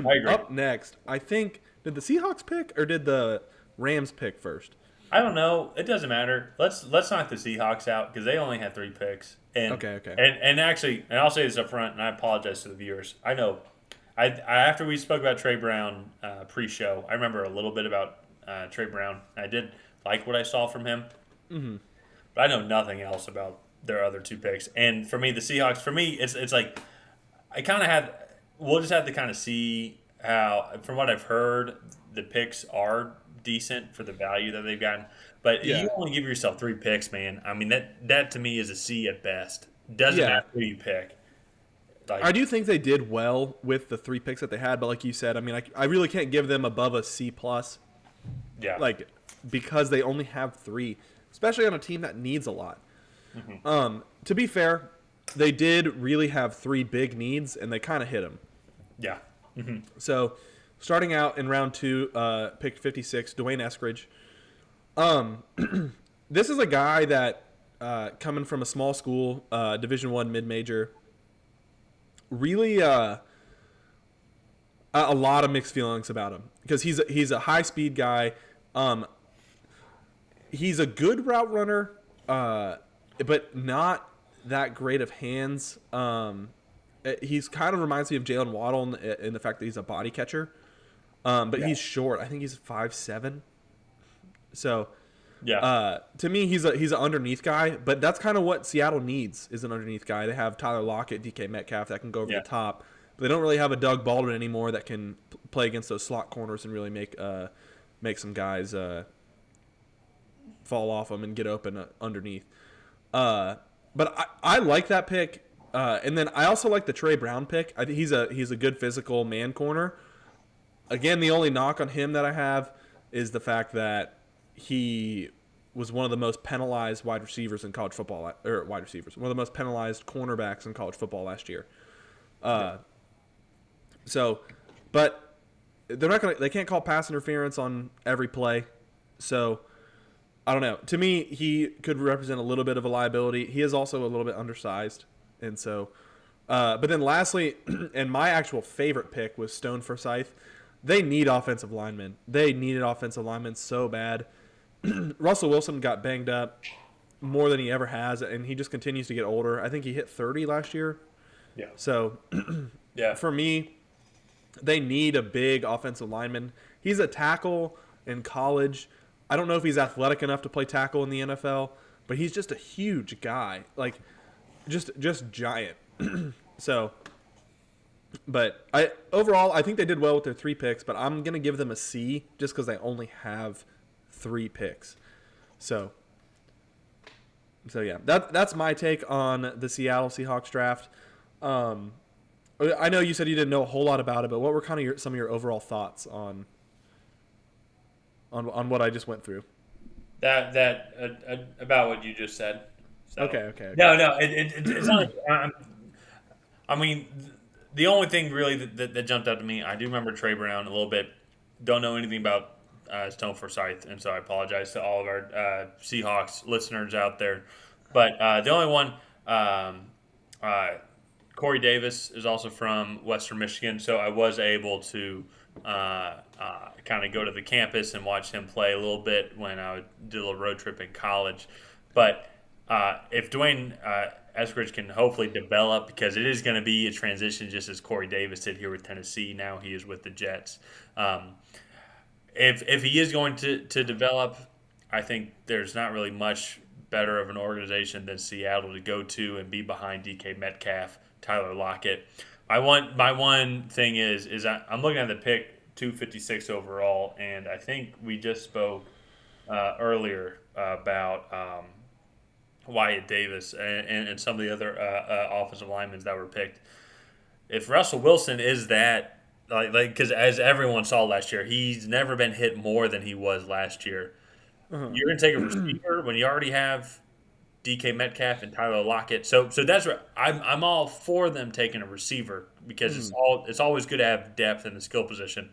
I agree. Up next, I think, did the Seahawks pick or did the Rams pick first? I don't know. It doesn't matter. Let's knock the Seahawks out because they only had 3 picks. And Okay, okay. and actually, and I'll say this up front, and I apologize to the viewers. I know, I after we spoke about Trey Brown pre-show, I remember a little bit about Trey Brown. I did like what I saw from him, but I know nothing else about their other 2 picks. And for me, the Seahawks, for me, it's like I kind of had. We'll just have to kind of see how, from what I've heard, the picks are decent for the value that they've gotten. But Yeah. you only give yourself 3 picks, man. I mean that to me is a C at best. Doesn't Yeah. matter who you pick. I Like do think they did well with the 3 picks that they had, but like you said, I mean, I really can't give them above a C plus, yeah, like because they only have 3, especially on a team that needs a lot. To be fair, they did really have 3 big needs, and they kind of hit them. yeah, So, starting out in round 2, pick 56, Dwayne Eskridge. This is a guy that coming from a small school, Division I mid-major, really a lot of mixed feelings about him because he's a high speed guy. He's a good route runner, but not that great of hands. He's kind of reminds me of Jalen Waddle in the fact that he's a body catcher, but yeah, he's short. I think he's 5'7". So yeah, to me, he's an underneath guy, but that's kind of what Seattle needs is an underneath guy. They have Tyler Lockett, DK Metcalf that can go over yeah, the top, but they don't really have a Doug Baldwin anymore that can play against those slot corners and really make some guys fall off them and get open underneath. But I like that pick, and then I also like the Trey Brown pick. I think he's a good physical man corner. Again, the only knock on him that I have is the fact that he was one of the most penalized wide receivers in college football, or wide receivers, one of the most penalized cornerbacks in college football last year. So, but they can't call pass interference on every play. So, I don't know. To me, he could represent a little bit of a liability. He is also a little bit undersized, and so. But then lastly, and my actual favorite pick was Stone Forsyth. They need offensive linemen. They needed offensive linemen so bad. Russell Wilson got banged up more than he ever has, and he just continues to get older. I think he hit 30 last year. yeah, So yeah, for me, they need a big offensive lineman. He's a tackle in college. I don't know if he's athletic enough to play tackle in the NFL, but he's just a huge guy, like just giant. So, but overall I think they did well with their 3 picks, but I'm gonna give them a C just because they only have 3 picks. So yeah, that's my take on the Seattle Seahawks draft. I know you said you didn't know a whole lot about it, but what were kind of some of your overall thoughts on what I just went through? that about what you just said. So Okay. no, it's not. I mean, the only thing really that jumped out to me, I do remember Trey Brown a little bit. Don't know anything about Stone Forsyth, and so I apologize to all of our Seahawks listeners out there. But the only one, Corey Davis is also from Western Michigan, so I was able to kind of go to the campus and watch him play a little bit when I would do a little road trip in college. But if Dwayne Eskridge can hopefully develop, because it is going to be a transition just as Corey Davis did here with Tennessee. Now he is with the Jets. If he is going to develop, I think there's not really much better of an organization than Seattle to go to and be behind DK Metcalf, Tyler Lockett. My one thing is I'm looking at the pick 256 overall, and I think we just spoke earlier about Wyatt Davis and some of the other offensive linemen that were picked. If Russell Wilson is that, because as everyone saw last year, he's never been hit more than he was last year. Uh-huh. You're going to take a receiver when you already have DK Metcalf and Tyler Lockett. So that's where I'm all for them taking a receiver, because it's always good to have depth in the skill position.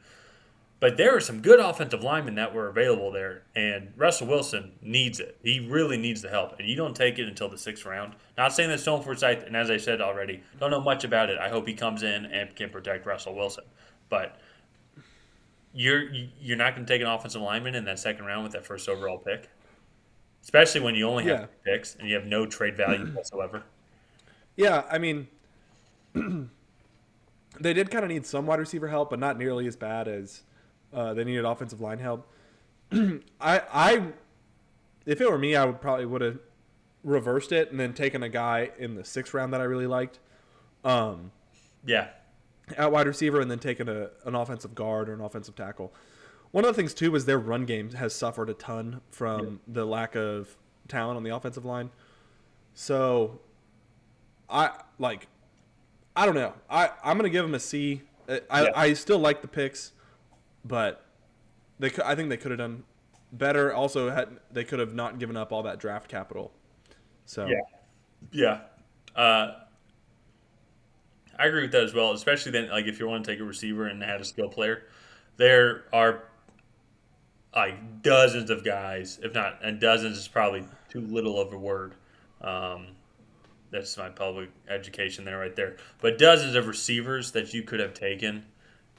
But there are some good offensive linemen that were available there, and Russell Wilson needs it. He really needs the help, and you don't take it until the 6th round. Not saying that Stone Forsyth, and as I said already, don't know much about it. I hope he comes in and can protect Russell Wilson. but you're not going to take an offensive lineman in that second round with that first overall pick, especially when you only have Yeah. 2 picks and you have no trade value whatsoever. Yeah, I mean, they did kind of need some wide receiver help, but not nearly as bad as they needed offensive line help. I, if it were me, I would have reversed it and then taken a guy in the 6th round that I really liked, Yeah, at wide receiver, and then taken an offensive guard or an offensive tackle. One of the things too is their run game has suffered a ton from the lack of talent on the offensive line. So, I don't know. I'm gonna give them a C. yeah, I still like the picks, but I think they could have done better. Also, they could have not given up all that draft capital. So yeah, yeah. I agree with that as well. Especially then, like if you want to take a receiver and add a skill player, there are like dozens of guys, if not, and dozens is probably too little of a word. Um, that's my public education there, right there. But dozens of receivers that you could have taken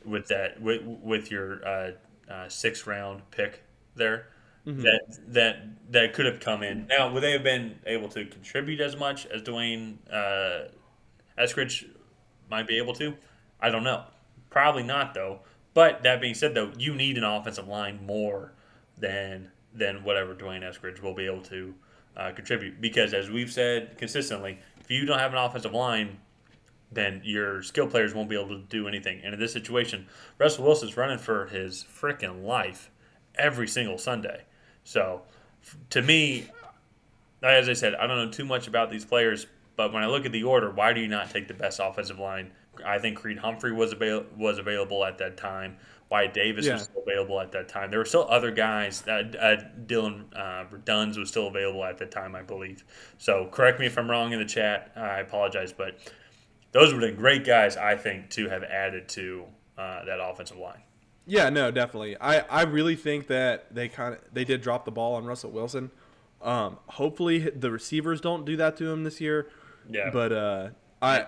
with your 6th round pick there that could have come in. Now, would they have been able to contribute as much as Dwayne Eskridge might be able to? I don't know. Probably not though. But that being said, though, you need an offensive line more than whatever Dwayne Eskridge will be able to contribute. Because as we've said consistently, if you don't have an offensive line, then your skill players won't be able to do anything. And in this situation, Russell Wilson's running for his freaking life every single Sunday. So, to me, as I said, I don't know too much about these players, but when I look at the order, why do you not take the best offensive line? I think Creed Humphrey was available at that time. Wyatt Davis was yeah, still available at that time. There were still other guys. Dylan Duns was still available at that time, I believe. So correct me if I'm wrong in the chat. I apologize, but those would have been great guys, I think, to have added to that offensive line. yeah, no, definitely. I really think that they did drop the ball on Russell Wilson. Hopefully the receivers don't do that to him this year, Yeah, but nice, I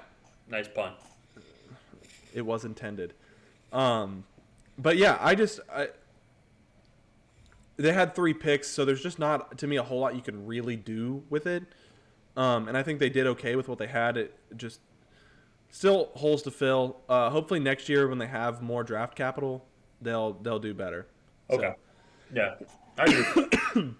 nice pun. it was intended. But yeah, they had 3 picks, so there's just not to me a whole lot you can really do with it. And I think they did okay with what they had. It just still holes to fill. Hopefully next year when they have more draft capital, they'll do better. Okay. So Yeah, I agree. So